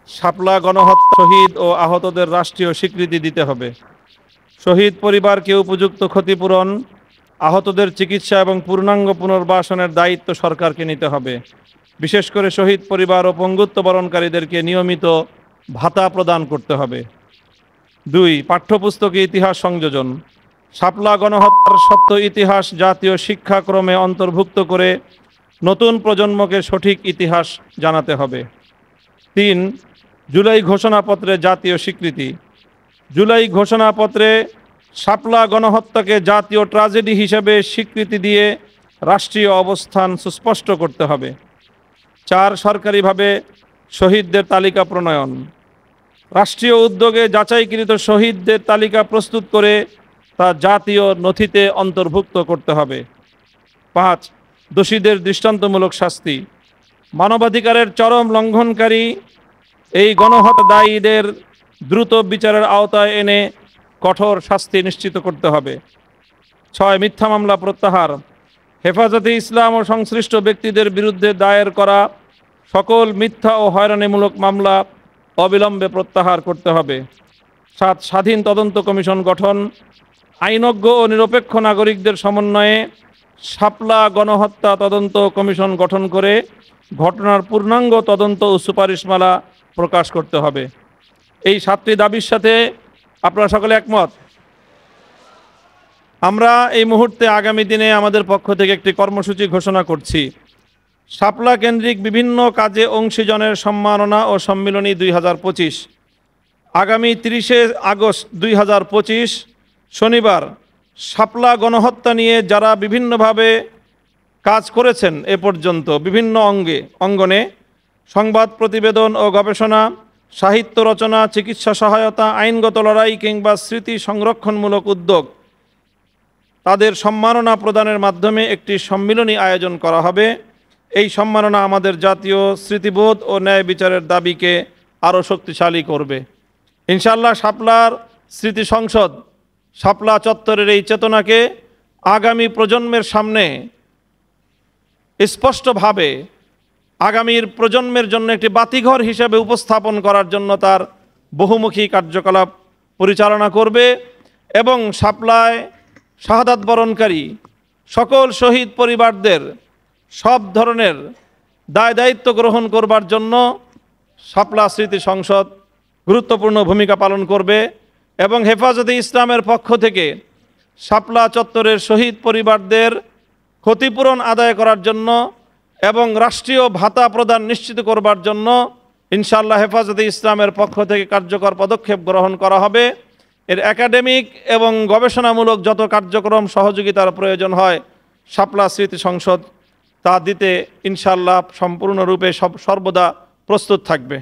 শাপলা গণহত্যা শহীদ ও আহতদের রাষ্ট্রীয় স্বীকৃতি দিতে হবে। শহীদ পরিবারকে উপযুক্ত ক্ষতিপূরণ, আহতদের চিকিৎসা এবং পূর্ণাঙ্গ পুনর্বাসনের দায়িত্ব সরকারকে নিতে হবে। বিশেষ করে শহীদ পরিবার ও পঙ্গুত্ব বরণকারীদেরকে নিয়মিত ভাতা প্রদান করতে হবে। 2. পাঠ্যপুস্তকে ইতিহাস সংযোজন। শাপলা গণহত্যার সত্য ইতিহাস জাতীয় শিক্ষাক্রমে অন্তর্ভুক্ত করে নতুন প্রজন্মকে সঠিক ইতিহাস জানাতে হবে। 3. জুলাই ঘোষণাপত্রে জাতীয় স্বীকৃতি। জুলাই ঘোষণাপত্রে শাপলা গণহত্যাকে জাতীয় ট্র্যাজেডি হিসেবে স্বীকৃতি দিয়ে রাষ্ট্রীয় অবস্থান সুস্পষ্ট করতে হবে। 4. সরকারিভাবে শহীদদের তালিকা প্রণয়ন। রাষ্ট্রীয় উদ্যোগে যাচাইকৃত শহীদদের তালিকা প্রস্তুত করে তা জাতীয় নথিতে অন্তর্ভুক্ত করতে হবে। 5. দোষীদের দৃষ্টান্তমূলক শাস্তি। মানবাধিকারের চরম লঙ্ঘনকারী এই গণহত্যাকারীদের দ্রুত বিচারের আওতায় এনে কঠোর শাস্তি নিশ্চিত করতে হবে। 6. মিথ্যা মামলা প্রত্যাহার। হেফাজতে ইসলাম ও সংশ্লিষ্ট ব্যক্তিদের বিরুদ্ধে দায়ের করা সকল মিথ্যা ও হয়রানিমূলক মামলা অবিলম্বে প্রত্যাহার করতে হবে। 7. স্বাধীন তদন্ত কমিশন গঠন। আইনজ্ঞ ও নিরপেক্ষ নাগরিকদের সমন্বয়ে শাপলা গণহত্যা তদন্ত কমিশন গঠন করে ঘটনার পূর্ণাঙ্গ তদন্ত ও সুপারিশমালা প্রকাশ করতে হবে। এই 7টি দাবির সাথে আপনারা সকলে একমত? আমরা এই মুহূর্তে আগামী দিনে আমাদের পক্ষ থেকে একটি কর্মসূচি ঘোষণা করছি। শাপলা কেন্দ্রিক বিভিন্ন কাজে অংশীজনের সম্মাননা ও সম্মিলনী 2025। আগামী 30শে আগস্ট 2025 শনিবার শাপলা গণহত্যা নিয়ে যারা বিভিন্নভাবে কাজ করেছেন এ পর্যন্ত বিভিন্ন অঙ্গনে সংবাদ প্রতিবেদন ও গবেষণা, সাহিত্য রচনা, চিকিৎসা সহায়তা, আইনগত লড়াই কিংবা স্মৃতি সংরক্ষণমূলক উদ্যোগ, তাদের সম্মাননা প্রদানের মাধ্যমে একটি সম্মিলনী আয়োজন করা হবে। এই সম্মাননা আমাদের জাতীয় স্মৃতিবোধ ও ন্যায় বিচারের দাবিকে আরও শক্তিশালী করবে ইনশাআল্লাহ। শাপলার স্মৃতি সংসদ শাপলা চত্বরের এই চেতনাকে আগামী প্রজন্মের সামনে স্পষ্টভাবে আগামীর প্রজন্মের জন্য একটি বাতিঘর হিসেবে উপস্থাপন করার জন্য তার বহুমুখী কার্যকলাপ পরিচালনা করবে এবং শাপলায় শাহাদাত বরণকারী সকল শহীদ পরিবারদের সব ধরনের দায় দায়িত্ব গ্রহণ করবার জন্য শাপলা স্মৃতি সংসদ গুরুত্বপূর্ণ ভূমিকা পালন করবে এবং হেফাজতে ইসলামের পক্ষ থেকে শাপলা চত্বরের শহীদ পরিবারদের ক্ষতিপূরণ আদায় করার জন্য এবং রাষ্ট্রীয় ভাতা প্রদান নিশ্চিত করবার জন্য ইনশাআল্লাহ হেফাজতে ইসলামের পক্ষ থেকে কার্যকর পদক্ষেপ গ্রহণ করা হবে। এর একাডেমিক এবং গবেষণামূলক যত কার্যক্রম সহযোগিতার প্রয়োজন হয় শাপলা স্মৃতি সংসদ তা দিতে ইনশাআল্লাহ সম্পূর্ণরূপে সর্বদা প্রস্তুত থাকবে।